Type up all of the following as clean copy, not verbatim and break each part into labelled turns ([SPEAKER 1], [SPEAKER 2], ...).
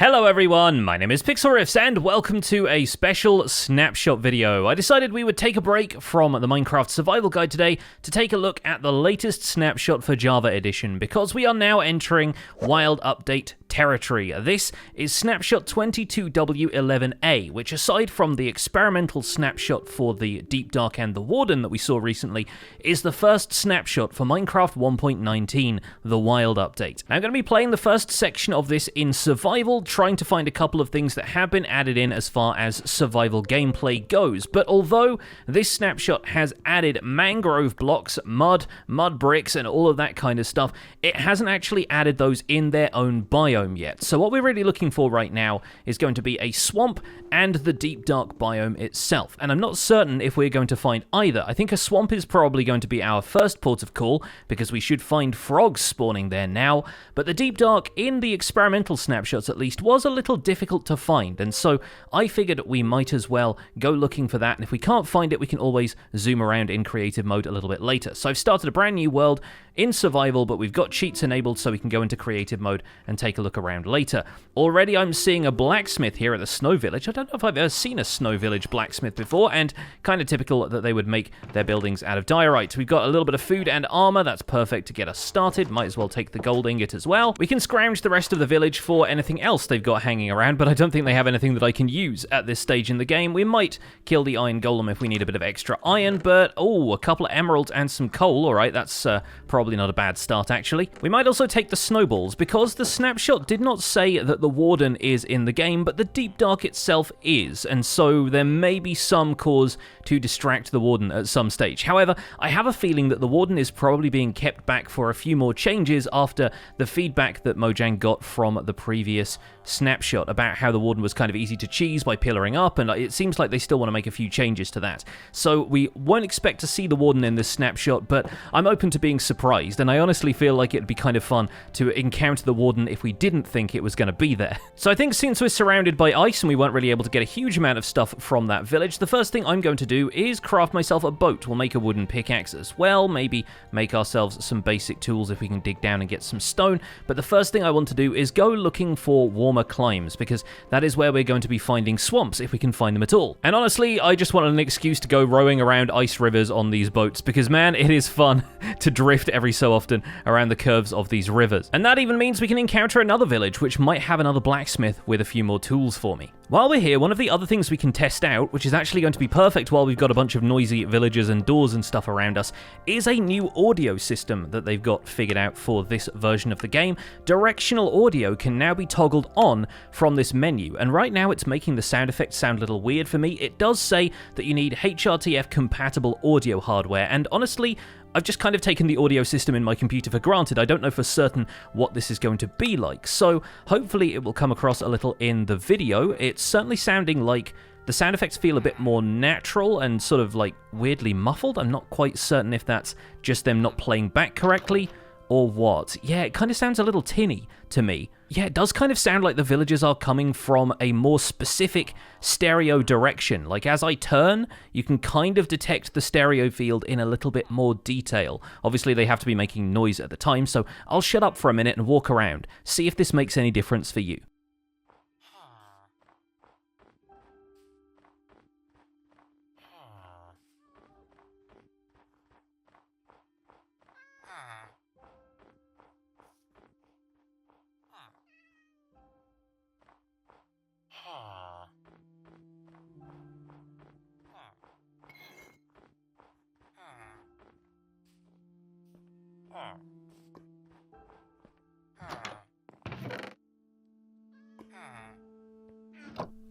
[SPEAKER 1] Hello everyone, my name is Pixlriffs and welcome to a special snapshot video. I decided we would take a break from the Minecraft survival guide today to take a look at the latest snapshot for Java Edition because we are now entering Wild Update territory. This is Snapshot 22w11a, which aside from the experimental snapshot for the Deep Dark and the Warden that we saw recently, is the first snapshot for Minecraft 1.19, the Wild Update. Now, I'm going to be playing the first section of this in survival, trying to find a couple of things that have been added in as far as survival gameplay goes. But although this snapshot has added mangrove blocks, mud bricks, and all of that kind of stuff, it hasn't actually added those in their own biome yet. So what we're really looking for right now is going to be a swamp and the deep dark biome itself. And I'm not certain if we're going to find either. I think a swamp is probably going to be our first port of call because we should find frogs spawning there now. But the deep dark in the experimental snapshots at least was a little difficult to find. And so I figured we might as well go looking for that. And if we can't find it, we can always zoom around in creative mode a little bit later. So I've started a brand new world in survival, but we've got cheats enabled so we can go into creative mode and take a look around later. Already I'm seeing a blacksmith here at the snow village. I don't know if I've ever seen a snow village blacksmith before, and kind of typical that they would make their buildings out of diorite. We've got a little bit of food and armor. That's perfect to get us started. Might as well take the gold ingot as well. We can scrounge the rest of the village for anything else they've got hanging around, but I don't think they have anything that I can use at this stage in the game. We might kill the iron golem if we need a bit of extra iron, but oh, a couple of emeralds and some coal. All right, that's probably not a bad start, actually. We might also take the snowballs, because the snapshot did not say that the Warden is in the game, but the Deep Dark itself is, and so there may be some cause to distract the Warden at some stage. However, I have a feeling that the Warden is probably being kept back for a few more changes after the feedback that Mojang got from the previous snapshot about how the Warden was kind of easy to cheese by pillaring up, and it seems like they still want to make a few changes to that. So we won't expect to see the Warden in this snapshot, but I'm open to being surprised, and I honestly feel like it'd be kind of fun to encounter the Warden if we didn't think it was going to be there. So I think since we're surrounded by ice and we weren't really able to get a huge amount of stuff from that village, the first thing I'm going to do is craft myself a boat. We'll make a wooden pickaxe as well, maybe make ourselves some basic tools if we can dig down and get some stone, but the first thing I want to do is go looking for warmer climes, because that is where we're going to be finding swamps if we can find them at all. And honestly, I just want an excuse to go rowing around ice rivers on these boats, because man, it is fun to drift every so often around the curves of these rivers. And that even means we can encounter another village, which might have another blacksmith with a few more tools for me. While we're here, one of the other things we can test out, which is actually going to be perfect while we've got a bunch of noisy villagers and doors and stuff around us, is a new audio system that they've got figured out for this version of the game. Directional audio can now be toggled on from this menu, and right now it's making the sound effects sound a little weird for me. It does say that you need HRTF compatible audio hardware, and honestly, I've just kind of taken the audio system in my computer for granted. I don't know for certain what this is going to be like, so hopefully it will come across a little in the video. It's certainly sounding like the sound effects feel a bit more natural and sort of like weirdly muffled. I'm not quite certain if that's just them not playing back correctly or what. Yeah, it kind of sounds a little tinny to me. Yeah, it does kind of sound like the villagers are coming from a more specific stereo direction. Like as I turn, you can kind of detect the stereo field in a little bit more detail. Obviously, they have to be making noise at the time, so I'll shut up for a minute and walk around, see if this makes any difference for you.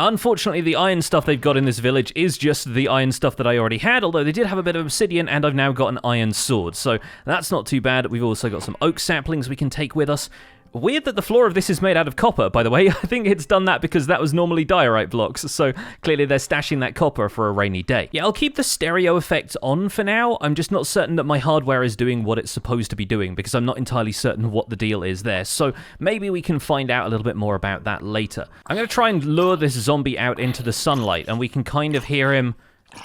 [SPEAKER 1] Unfortunately, the iron stuff they've got in this village is just the iron stuff that I already had, although they did have a bit of obsidian, and I've now got an iron sword, so that's not too bad. We've also got some oak saplings we can take with us. Weird that the floor of this is made out of copper, by the way. I think it's done that because that was normally diorite blocks, so clearly they're stashing that copper for a rainy day. Yeah, I'll keep the stereo effects on for now. I'm just not certain that my hardware is doing what it's supposed to be doing, because I'm not entirely certain what the deal is there, so maybe we can find out a little bit more about that later. I'm going to try and lure this zombie out into the sunlight, and we can kind of hear him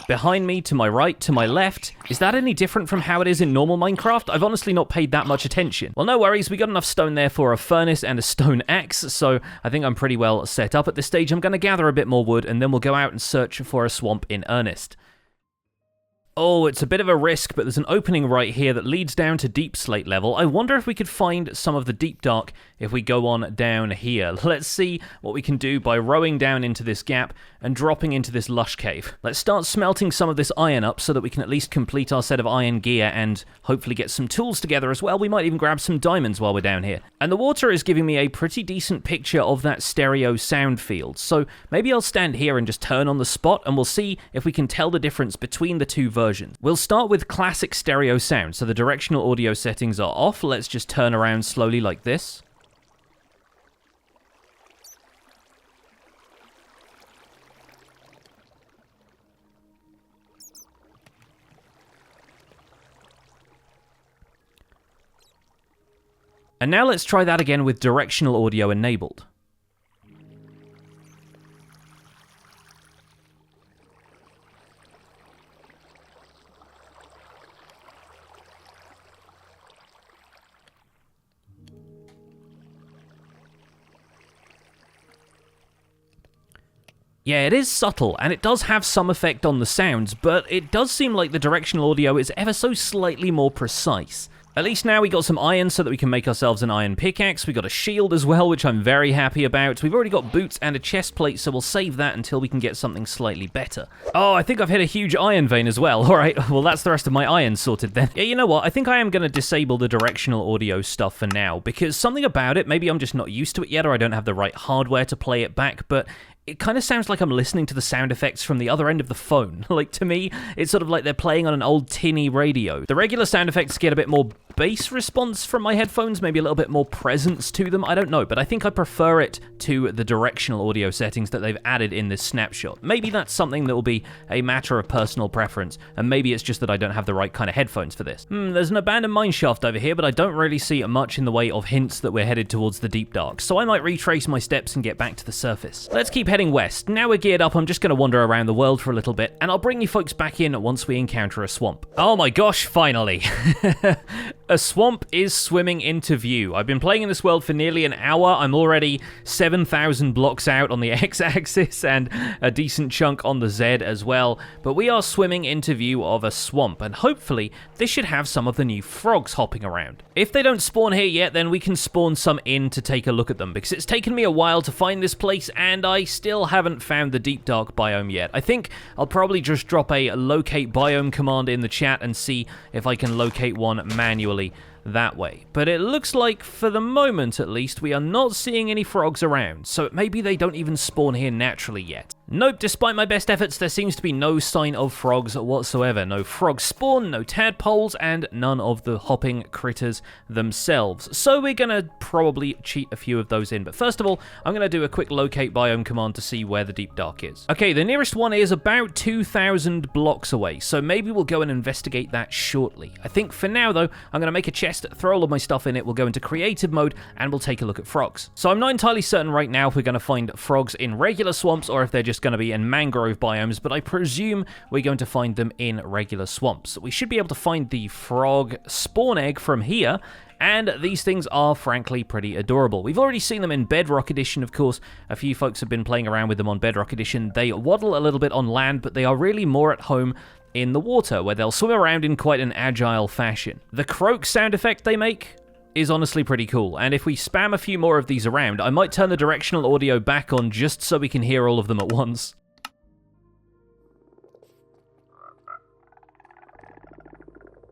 [SPEAKER 1] Behind me, to my right, to my left. Is that any different from how it is in normal Minecraft? I've honestly not paid that much attention. Well, no worries, we got enough stone there for a furnace and a stone axe, so I think I'm pretty well set up at this stage. I'm going to gather a bit more wood, and then we'll go out and search for a swamp in earnest. Oh, it's a bit of a risk, but there's an opening right here that leads down to deep slate level. I wonder if we could find some of the deep dark if we go on down here. Let's see what we can do by rowing down into this gap and dropping into this lush cave. Let's start smelting some of this iron up so that we can at least complete our set of iron gear and hopefully get some tools together as well. We might even grab some diamonds while we're down here. And the water is giving me a pretty decent picture of that stereo sound field. So maybe I'll stand here and just turn on the spot and we'll see if we can tell the difference between the two versions. We'll start with classic stereo sound. So the directional audio settings are off. Let's just turn around slowly like this. And now let's try that again with directional audio enabled. Yeah, it is subtle, and it does have some effect on the sounds, but it does seem like the directional audio is ever so slightly more precise. At least now we got some iron so that we can make ourselves an iron pickaxe. We got a shield as well, which I'm very happy about. We've already got boots and a chest plate, so we'll save that until we can get something slightly better. Oh, I think I've hit a huge iron vein as well. All right, well, that's the rest of my iron sorted then. Yeah, you know what? I think I am going to disable the directional audio stuff for now, because something about it, maybe I'm just not used to it yet, or I don't have the right hardware to play it back, but it kind of sounds like I'm listening to the sound effects from the other end of the phone. Like, to me, it's sort of like they're playing on an old tinny radio. The regular sound effects get a bit more bass response from my headphones, maybe a little bit more presence to them, I don't know, but I think I prefer it to the directional audio settings that they've added in this snapshot. Maybe that's something that will be a matter of personal preference, and maybe it's just that I don't have the right kind of headphones for this. There's an abandoned mineshaft over here, but I don't really see much in the way of hints that we're headed towards the deep dark, so I might retrace my steps and get back to the surface. Let's keep heading west. Now we're geared up, I'm just going to wander around the world for a little bit, and I'll bring you folks back in once we encounter a swamp. Oh my gosh, finally! A swamp is swimming into view. I've been playing in this world for nearly an hour. I'm already 7,000 blocks out on the x-axis and a decent chunk on the z as well, but we are swimming into view of a swamp, and hopefully this should have some of the new frogs hopping around. If they don't spawn here yet, then we can spawn some in to take a look at them, because it's taken me a while to find this place, and I still haven't found the deep dark biome yet. I think I'll probably just drop a locate biome command in the chat and see if I can locate one manually that way. But it looks like, for the moment at least, we are not seeing any frogs around, so maybe they don't even spawn here naturally yet. Nope, despite my best efforts, there seems to be no sign of frogs whatsoever. No frog spawn, no tadpoles, and none of the hopping critters themselves. So we're gonna probably cheat a few of those in. But first of all, I'm gonna do a quick locate biome command to see where the deep dark is. Okay, the nearest one is about 2,000 blocks away, so maybe we'll go and investigate that shortly. I think for now, though, I'm gonna make a chest, throw all of my stuff in it, we'll go into creative mode, and we'll take a look at frogs. So I'm not entirely certain right now if we're gonna find frogs in regular swamps or if they're just going to be in mangrove biomes, but I presume we're going to find them in regular swamps. We should be able to find the frog spawn egg from here, and these things are frankly pretty adorable. We've already seen them in Bedrock Edition, of course. A few folks have been playing around with them on Bedrock Edition. They waddle a little bit on land, but they are really more at home in the water, where they'll swim around in quite an agile fashion. The croak sound effect they make is honestly pretty cool, and if we spam a few more of these around, I might turn the directional audio back on just so we can hear all of them at once.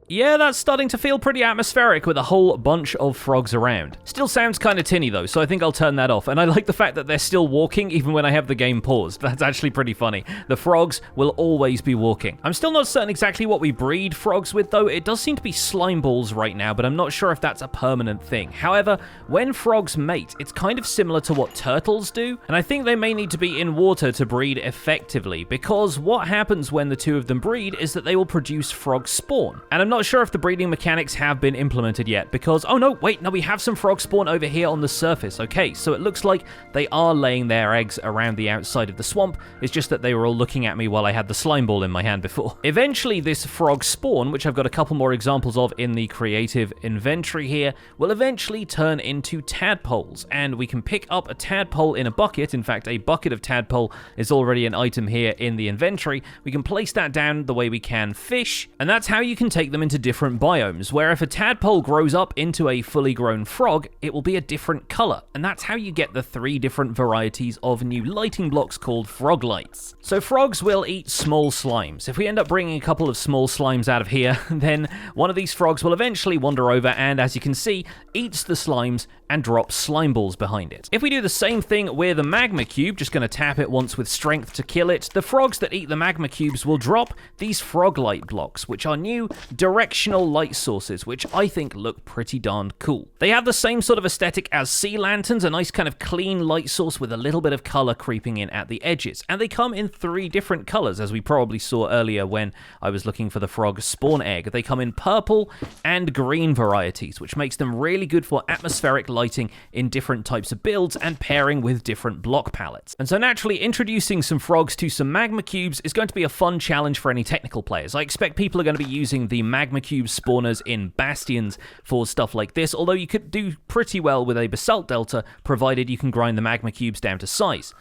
[SPEAKER 1] Yeah, that's starting to feel pretty atmospheric with a whole bunch of frogs around. Still sounds kind of tinny though, so I think I'll turn that off. And I like the fact that they're still walking even when I have the game paused. That's actually pretty funny. The frogs will always be walking. I'm still not certain exactly what we breed frogs with though. It does seem to be slime balls right now, but I'm not sure if that's a permanent thing. However, when frogs mate, it's kind of similar to what turtles do, and I think they may need to be in water to breed effectively, because what happens when the two of them breed is that they will produce frog spawn. And I'm not not sure if the breeding mechanics have been implemented yet because, oh no, wait, no, we have some frog spawn over here on the surface. Okay, so it looks like they are laying their eggs around the outside of the swamp. It's just that they were all looking at me while I had the slime ball in my hand before. Eventually, this frog spawn, which I've got a couple more examples of in the creative inventory here, will eventually turn into tadpoles, and we can pick up a tadpole in a bucket. In fact, a bucket of tadpole is already an item here in the inventory. We can place that down the way we can fish, and that's how you can take them into different biomes, where if a tadpole grows up into a fully grown frog, it will be a different color, and that's how you get the 3 different varieties of new lighting blocks called frog lights. So frogs will eat small slimes. If we end up bringing a couple of small slimes out of here, then one of these frogs will eventually wander over and, as you can see, eats the slimes and drops slime balls behind it. If we do the same thing with a magma cube, just going to tap it once with strength to kill it, the frogs that eat the magma cubes will drop these frog light blocks, which are new directional light sources, which I think look pretty darn cool. They have the same sort of aesthetic as sea lanterns, a nice kind of clean light source with a little bit of color creeping in at the edges, and they come in 3 different colors, as we probably saw earlier when I was looking for the frog spawn egg. They come in purple and green varieties, which makes them really good for atmospheric lighting in different types of builds and pairing with different block palettes. And so naturally, introducing some frogs to some magma cubes is going to be a fun challenge for any technical players. I expect people are going to be using the magma cube spawners in bastions for stuff like this, although you could do pretty well with a basalt delta, provided you can grind the magma cubes down to size.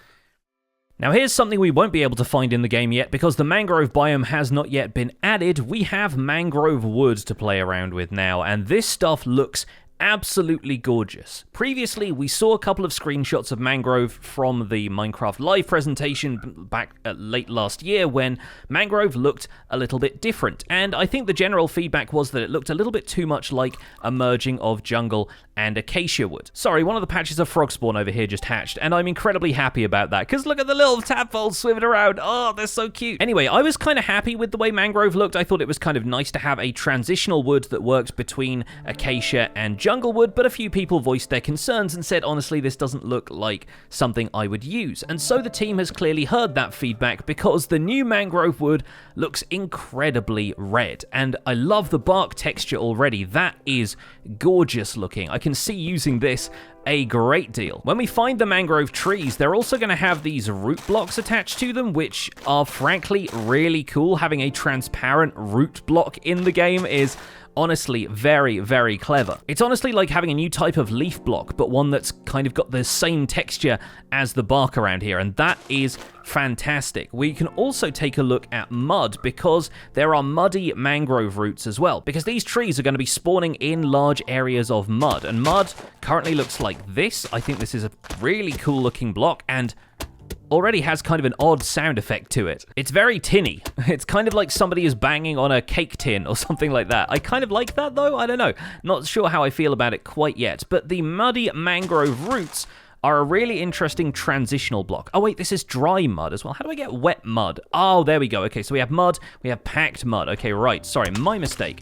[SPEAKER 1] Now here's something we won't be able to find in the game yet because the mangrove biome has not yet been added. We have mangrove wood to play around with now, and this stuff looks absolutely gorgeous. Previously, we saw a couple of screenshots of mangrove from the Minecraft Live presentation back late last year when mangrove looked a little bit different, and I think the general feedback was that it looked a little bit too much like a merging of jungle and acacia wood. Sorry, one of the patches of frog spawn over here just hatched, and I'm incredibly happy about that, because look at the little tadpoles swimming around. Oh, they're so cute. Anyway, I was kind of happy with the way mangrove looked. I thought it was kind of nice to have a transitional wood that worked between acacia and jungle wood, but a few people voiced their concerns and said, honestly, this doesn't look like something I would use. And so the team has clearly heard that feedback, because the new mangrove wood looks incredibly red, and I love the bark texture already. That is gorgeous looking. I can see using this a great deal. When we find the mangrove trees, they're also going to have these root blocks attached to them, which are frankly really cool. Having a transparent root block in the game is honestly very, very clever. It's honestly like having a new type of leaf block, but one that's kind of got the same texture as the bark around here, and that is fantastic. We can also take a look at mud, because there are muddy mangrove roots as well, because these trees are going to be spawning in large areas of mud, and mud currently looks like this. I think this is a really cool looking block, and already has kind of an odd sound effect to it. It's very tinny. It's kind of like somebody is banging on a cake tin or something like that. I kind of like that though, I don't know. Not sure how I feel about it quite yet, but the muddy mangrove roots are a really interesting transitional block. Oh wait, this is dry mud as well. How do I get wet mud? Oh, there we go. Okay, so we have mud, we have packed mud. Okay, right, sorry, my mistake.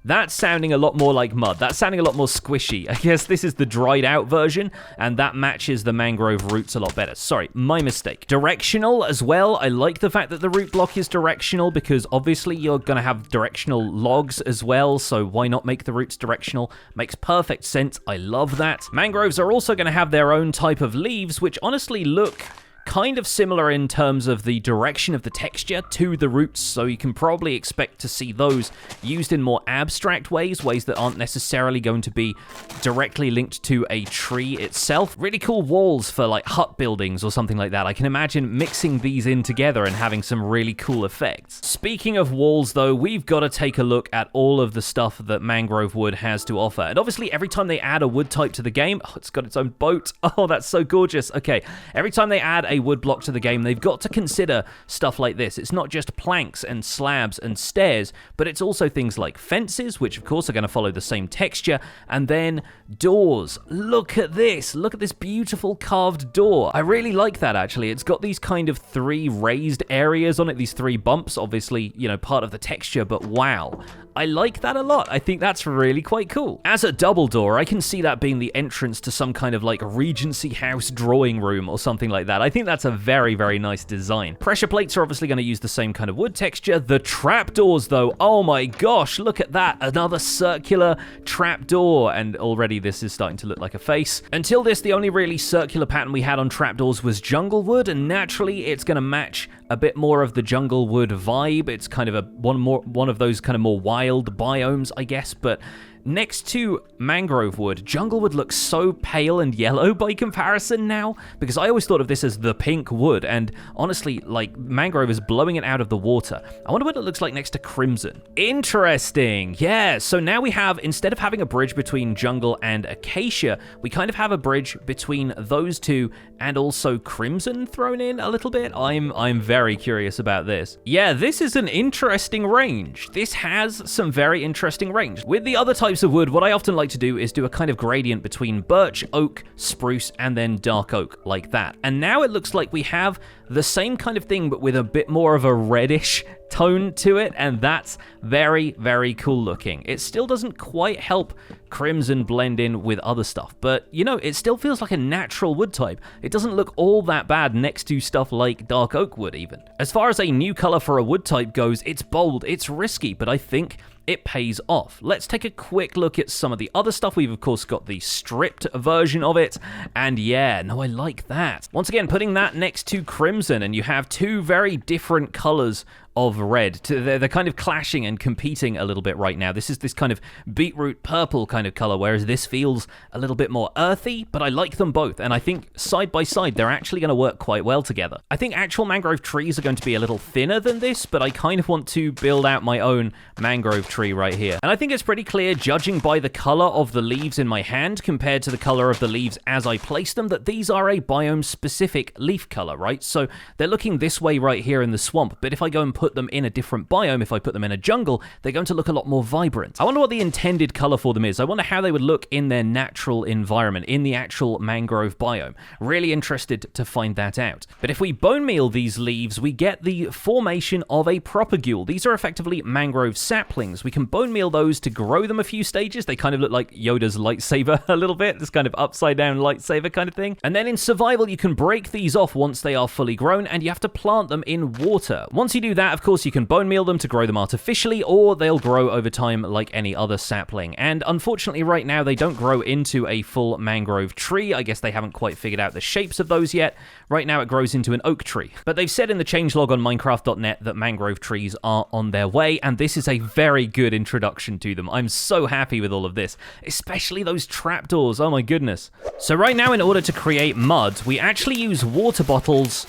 [SPEAKER 1] That's sounding a lot more like mud. That's sounding a lot more squishy. I guess this is the dried out version, and that matches the mangrove roots a lot better. Sorry, my mistake. Directional as well. I like the fact that the root block is directional, because obviously you're going to have directional logs as well, so why not make the roots directional? Makes perfect sense. I love that. Mangroves are also going to have their own type of leaves, which honestly look kind of similar in terms of the direction of the texture to the roots, so you can probably expect to see those used in more abstract ways that aren't necessarily going to be directly linked to a tree itself. Really cool walls for like hut buildings or something like that. I can imagine mixing these in together and having some really cool effects. Speaking of walls though, we've got to take a look at all of the stuff that mangrove wood has to offer. And obviously every time they add a wood type to the game, oh, it's got its own boat. Oh, that's so gorgeous. Okay, every time they add a wood block to the game, they've got to consider stuff like this. It's not just planks and slabs and stairs, but it's also things like fences, which of course are going to follow the same texture, and then doors. Look at this. Look at this beautiful carved door. I really like that, actually. It's got these kind of 3 raised areas on it, these 3 bumps, obviously, you know, part of the texture, but wow. I like that a lot. I think that's really quite cool. As a double door, I can see that being the entrance to some kind of like Regency House drawing room or something like that. I think that's a very, very nice design. Pressure plates are obviously going to use the same kind of wood texture. The trapdoors, though, oh my gosh, look at that. Another circular trapdoor, and already this is starting to look like a face. Until this, the only really circular pattern we had on trapdoors was jungle wood, and naturally it's going to match a bit more of the jungle wood vibe. It's kind of one of those kind of more wild biomes, I guess, but next to mangrove wood, jungle wood looks so pale and yellow by comparison now, because I always thought of this as the pink wood, and honestly, like, mangrove is blowing it out of the water. I wonder what it looks like next to crimson. Interesting, yeah, so now we have, instead of having a bridge between jungle and acacia, we kind of have a bridge between those two and also crimson thrown in a little bit. I'm very curious about this. Yeah, this is an interesting range. This has some very interesting range. With the other types of wood, what I often like to do is do a kind of gradient between birch, oak, spruce, and then dark oak, like that. And now it looks like we have the same kind of thing, but with a bit more of a reddish tone to it, and that's very, very cool looking. It still doesn't quite help crimson blend in with other stuff, but, you know, it still feels like a natural wood type. It doesn't look all that bad next to stuff like dark oak wood, even. As far as a new color for a wood type goes, it's bold, it's risky, but I think it pays off. Let's take a quick look at some of the other stuff. We've, of course, got the stripped version of it, and yeah, no, I like that. Once again, putting that next to crimson, and you have two very different colors of red. They're kind of clashing and competing a little bit right now. This is this kind of beetroot purple kind of color, whereas this feels a little bit more earthy, but I like them both, and I think side by side, they're actually going to work quite well together. I think actual mangrove trees are going to be a little thinner than this, but I kind of want to build out my own mangrove tree right here. And I think it's pretty clear, judging by the color of the leaves in my hand compared to the color of the leaves as I place them, that these are a biome-specific leaf color, right? So they're looking this way right here in the swamp, but if I go and put them in a different biome, if I put them in a jungle, they're going to look a lot more vibrant. I wonder what the intended color for them is. I wonder how they would look in their natural environment, in the actual mangrove biome. Really interested to find that out. But if we bone meal these leaves, we get the formation of a propagule. These are effectively mangrove saplings. We can bone meal those to grow them a few stages. They kind of look like Yoda's lightsaber a little bit, this kind of upside down lightsaber kind of thing. And then in survival, you can break these off once they are fully grown, and you have to plant them in water. Once you do that, of course, you can bone meal them to grow them artificially, or they'll grow over time like any other sapling. And unfortunately, right now, they don't grow into a full mangrove tree. I guess they haven't quite figured out the shapes of those yet. Right now, it grows into an oak tree. But they've said in the changelog on Minecraft.net that mangrove trees are on their way, and this is a very good introduction to them. I'm so happy with all of this, especially those trapdoors. Oh my goodness. So right now, in order to create mud, we actually use water bottles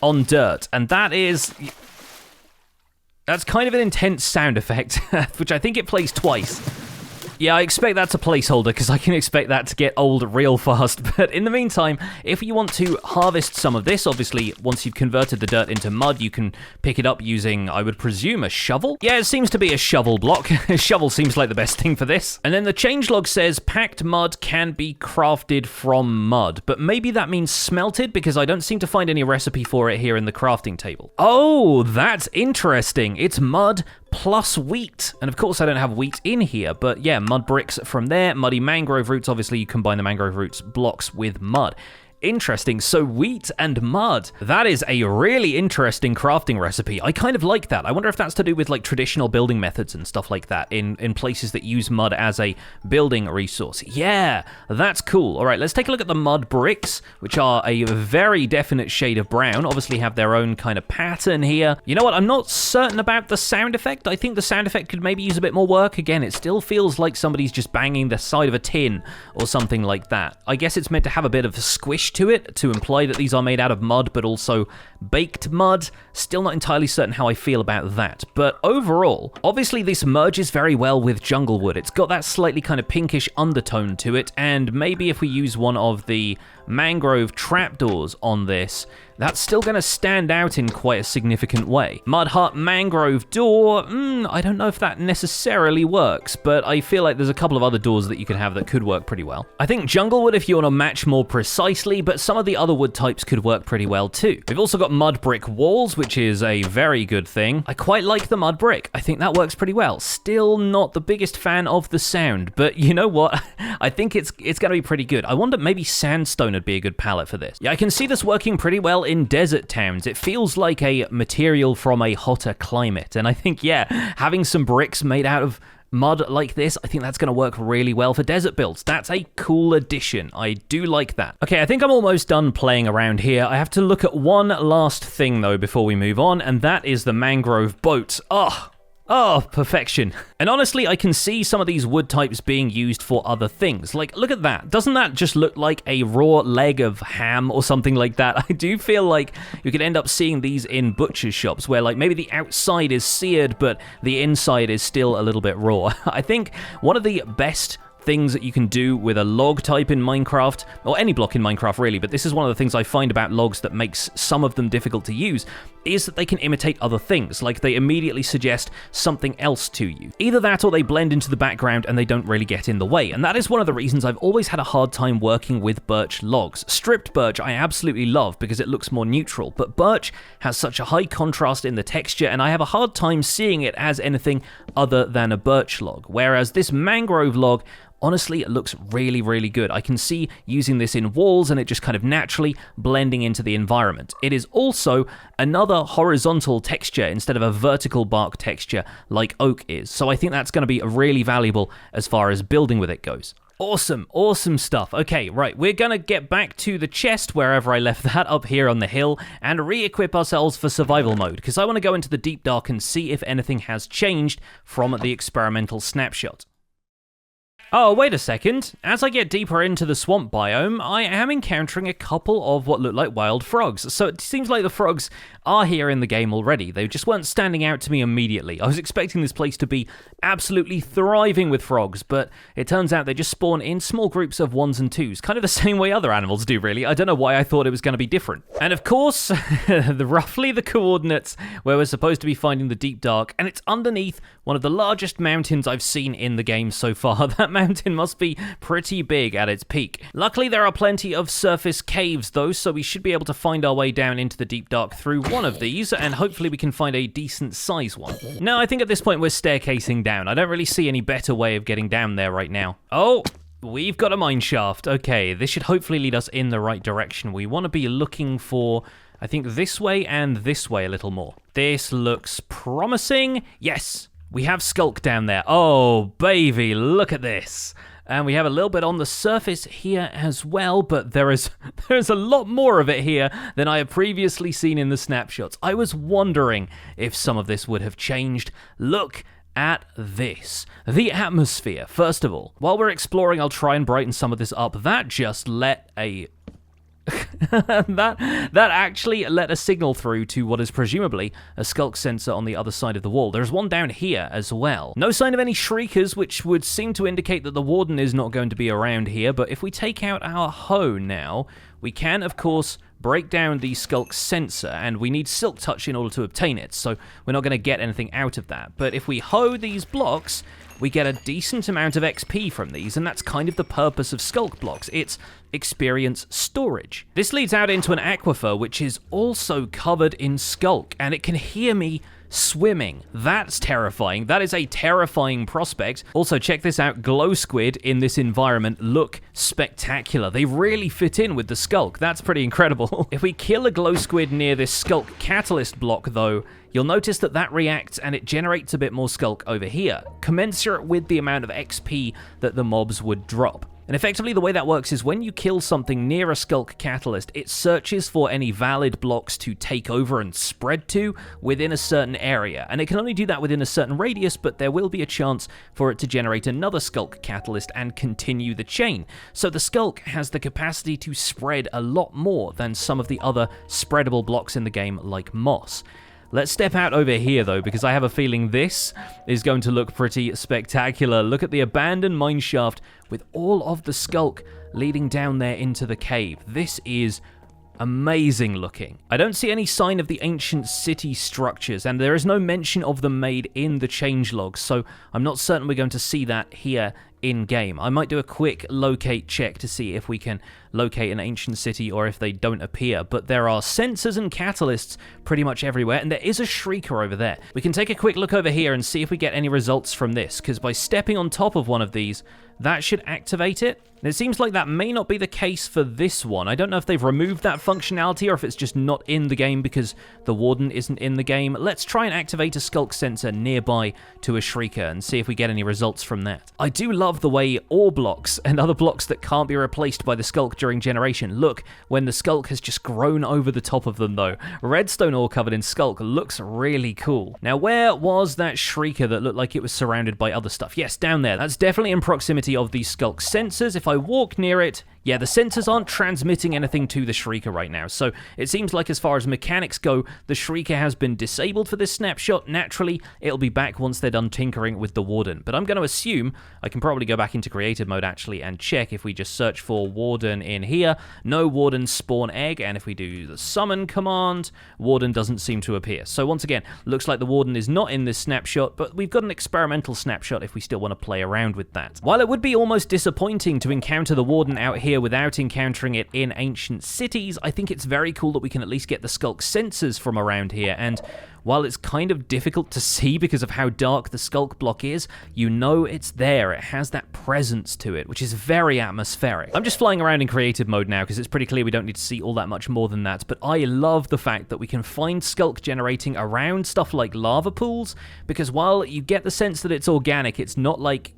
[SPEAKER 1] on dirt, and that's kind of an intense sound effect, which I think it plays twice. Yeah, I expect that's a placeholder, because I can expect that to get old real fast. But in the meantime, if you want to harvest some of this, obviously, once you've converted the dirt into mud, you can pick it up using, I would presume, a shovel? Yeah, it seems to be a shovel block. A shovel seems like the best thing for this. And then the changelog says packed mud can be crafted from mud, but maybe that means smelted, because I don't seem to find any recipe for it here in the crafting table. Oh, that's interesting. It's mud plus wheat. And of course, I don't have wheat in here, but yeah, mud bricks from there, muddy mangrove roots. Obviously, you combine the mangrove roots blocks with mud. Interesting. So wheat and mud. That is a really interesting crafting recipe. I kind of like that. I wonder if that's to do with like traditional building methods and stuff like that in places that use mud as a building resource. Yeah, that's cool. All right, let's take a look at the mud bricks, which are a very definite shade of brown. Obviously have their own kind of pattern here. You know what? I'm not certain about the sound effect. I think the sound effect could maybe use a bit more work. Again, it still feels like somebody's just banging the side of a tin or something like that. I guess it's meant to have a bit of a squish to it to imply that these are made out of mud, but also baked mud. Still not entirely certain how I feel about that. But overall, obviously this merges very well with jungle wood. It's got that slightly kind of pinkish undertone to it, and maybe if we use one of the mangrove trapdoors on this, that's still going to stand out in quite a significant way. Mud hut, mangrove door, I don't know if that necessarily works, but I feel like there's a couple of other doors that you could have that could work pretty well. I think jungle wood if you want to match more precisely, but some of the other wood types could work pretty well too. We've also got mud brick walls, which is a very good thing. I quite like the mud brick. I think that works pretty well. Still not the biggest fan of the sound, but you know what? I think it's going to be pretty good. I wonder maybe sandstone would be a good palette for this. Yeah, I can see this working pretty well in desert towns. It feels like a material from a hotter climate, and I think, yeah, having some bricks made out of mud like this, I think that's going to work really well for desert builds. That's a cool addition. I do like that. Okay, I think I'm almost done playing around here. I have to look at one last thing, though, before we move on, and that is the mangrove boat. Oh, perfection. And honestly, I can see some of these wood types being used for other things. Like, look at that. Doesn't that just look like a raw leg of ham or something like that? I do feel like you could end up seeing these in butcher's shops where, like, maybe the outside is seared, but the inside is still a little bit raw. I think one of the best things that you can do with a log type in Minecraft, or any block in Minecraft really, but this is one of the things I find about logs that makes some of them difficult to use, is that they can imitate other things, like they immediately suggest something else to you. Either that or they blend into the background and they don't really get in the way, and that is one of the reasons I've always had a hard time working with birch logs. Stripped birch I absolutely love because it looks more neutral, but birch has such a high contrast in the texture and I have a hard time seeing it as anything other than a birch log, whereas this mangrove log, honestly, it looks really, really good. I can see using this in walls and it just kind of naturally blending into the environment. It is also another horizontal texture instead of a vertical bark texture like oak is. So I think that's going to be really valuable as far as building with it goes. Awesome, awesome stuff. Okay, right, we're gonna get back to the chest wherever I left that up here on the hill and re-equip ourselves for survival mode, because I want to go into the deep dark and see if anything has changed from the experimental snapshot. Oh, wait a second. As I get deeper into the swamp biome, I am encountering a couple of what look like wild frogs. So it seems like the frogs are here in the game already. They just weren't standing out to me immediately. I was expecting this place to be absolutely thriving with frogs, but it turns out they just spawn in small groups of 1s and 2s, kind of the same way other animals do, really. I don't know why I thought it was going to be different. And of course, roughly the coordinates where we're supposed to be finding the deep dark, and it's underneath one of the largest mountains I've seen in the game so far. That mountain must be pretty big at its peak. Luckily, there are plenty of surface caves, though, so we should be able to find our way down into the deep dark through one of these, and hopefully we can find a decent size one. No, I think at this point we're staircasing down. I don't really see any better way of getting down there right now. Oh! We've got a mine shaft. Okay, this should hopefully lead us in the right direction. We want to be looking for, I think, this way and this way a little more. This looks promising. Yes! We have Sculk down there. Oh, baby, look at this. And we have a little bit on the surface here as well, but there's a lot more of it here than I have previously seen in the snapshots. I was wondering if some of this would have changed. Look at this. The atmosphere, first of all. While we're exploring, I'll try and brighten some of this up. That just let a... that actually let a signal through to what is presumably a Sculk sensor on the other side of the wall. There's one down here as well. No sign of any shriekers, which would seem to indicate that the Warden is not going to be around here, but if we take out our hoe now, we can, of course, break down the Sculk sensor, and we need Silk Touch in order to obtain it, so we're not going to get anything out of that. But if we hoe these blocks, we get a decent amount of XP from these, and that's kind of the purpose of Sculk blocks. It's experience storage. This leads out into an aquifer, which is also covered in Sculk, and it can hear me swimming. That's terrifying. That is a terrifying prospect. Also, check this out. Glow squid in this environment look spectacular. They really fit in with the Sculk. That's pretty incredible. If we kill a glow squid near this Sculk catalyst block, though, you'll notice that that reacts and it generates a bit more Sculk over here, commensurate with the amount of XP that the mobs would drop. And effectively the way that works is when you kill something near a Sculk catalyst, it searches for any valid blocks to take over and spread to within a certain area. And it can only do that within a certain radius, but there will be a chance for it to generate another Sculk catalyst and continue the chain. So the Sculk has the capacity to spread a lot more than some of the other spreadable blocks in the game like moss. Let's step out over here, though, because I have a feeling this is going to look pretty spectacular. Look at the abandoned mine shaft with all of the Sculk leading down there into the cave. This is Amazing looking. I don't see any sign of the ancient city structures, and there is no mention of them made in the changelog, so I'm not certain we're going to see that here in-game. I might do a quick locate check to see if we can locate an ancient city or if they don't appear, but there are sensors and catalysts pretty much everywhere, and there is a shrieker over there. We can take a quick look over here and see if we get any results from this, because by stepping on top of one of these, that should activate it. And it seems like that may not be the case for this one. I don't know if they've removed that functionality or if it's just not in the game because the Warden isn't in the game. Let's try and activate a Sculk sensor nearby to a Shrieker and see if we get any results from that. I do love the way ore blocks and other blocks that can't be replaced by the Sculk during generation look when the Sculk has just grown over the top of them though. Redstone ore covered in Sculk looks really cool. Now where was that Shrieker that looked like it was surrounded by other stuff? Yes, down there. That's definitely in proximity of these Sculk sensors. If I walk near it, yeah, the sensors aren't transmitting anything to the Shrieker right now, so it seems like as far as mechanics go, the Shrieker has been disabled for this snapshot. Naturally, it'll be back once they're done tinkering with the Warden, but I'm going to assume I can probably go back into creative mode actually and check if we just search for Warden in here. No Warden spawn egg, and if we do the summon command, Warden doesn't seem to appear. So once again, looks like the Warden is not in this snapshot, but we've got an experimental snapshot if we still want to play around with that. While it would be almost disappointing to encounter the Warden out here without encountering it in ancient cities, I think it's very cool that we can at least get the Sculk sensors from around here, and while it's kind of difficult to see because of how dark the Sculk block is, you know it's there. It has that presence to it, which is very atmospheric. I'm just flying around in creative mode now because it's pretty clear we don't need to see all that much more than that, but I love the fact that we can find Sculk generating around stuff like lava pools, because while you get the sense that it's organic, it's not like,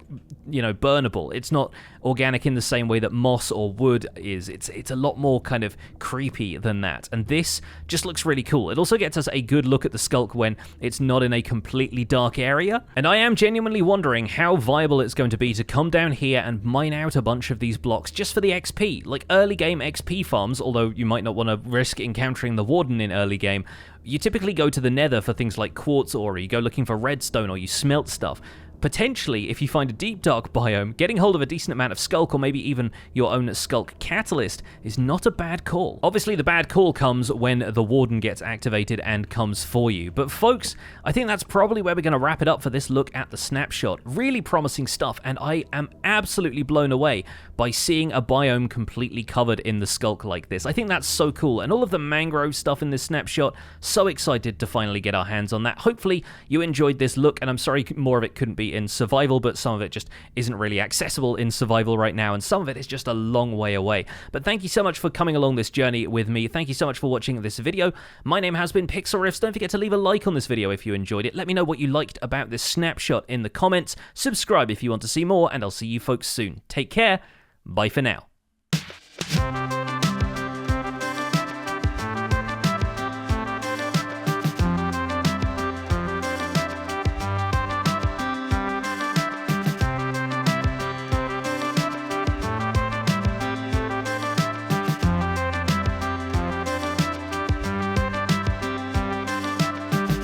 [SPEAKER 1] you know, burnable. It's not organic in the same way that moss or wood is. It's a lot more kind of creepy than that, and this just looks really cool. It also gets us a good look at the Sculk when it's not in a completely dark area, and I am genuinely wondering how viable it's going to be to come down here and mine out a bunch of these blocks just for the XP, like early game XP farms, although you might not want to risk encountering the Warden in early game. You typically go to the Nether for things like quartz ore, you go looking for redstone, or you smelt stuff. Potentially, if you find a deep dark biome, getting hold of a decent amount of Sculk or maybe even your own Sculk catalyst is not a bad call. Obviously, the bad call comes when the Warden gets activated and comes for you. But folks, I think that's probably where we're going to wrap it up for this look at the snapshot. Really promising stuff, and I am absolutely blown away by seeing a biome completely covered in the Sculk like this. I think that's so cool, and all of the mangrove stuff in this snapshot, so excited to finally get our hands on that. Hopefully, you enjoyed this look, and I'm sorry more of it couldn't be in survival, but some of it just isn't really accessible in survival right now, and some of it is just a long way away. But thank you so much for coming along this journey with me. Thank you so much for watching this video. My name has been Pixlriffs. Don't forget to leave a like on this video if you enjoyed it. Let me know what you liked about this snapshot in the comments. Subscribe if you want to see more, and I'll see you folks soon. Take care. Bye for now.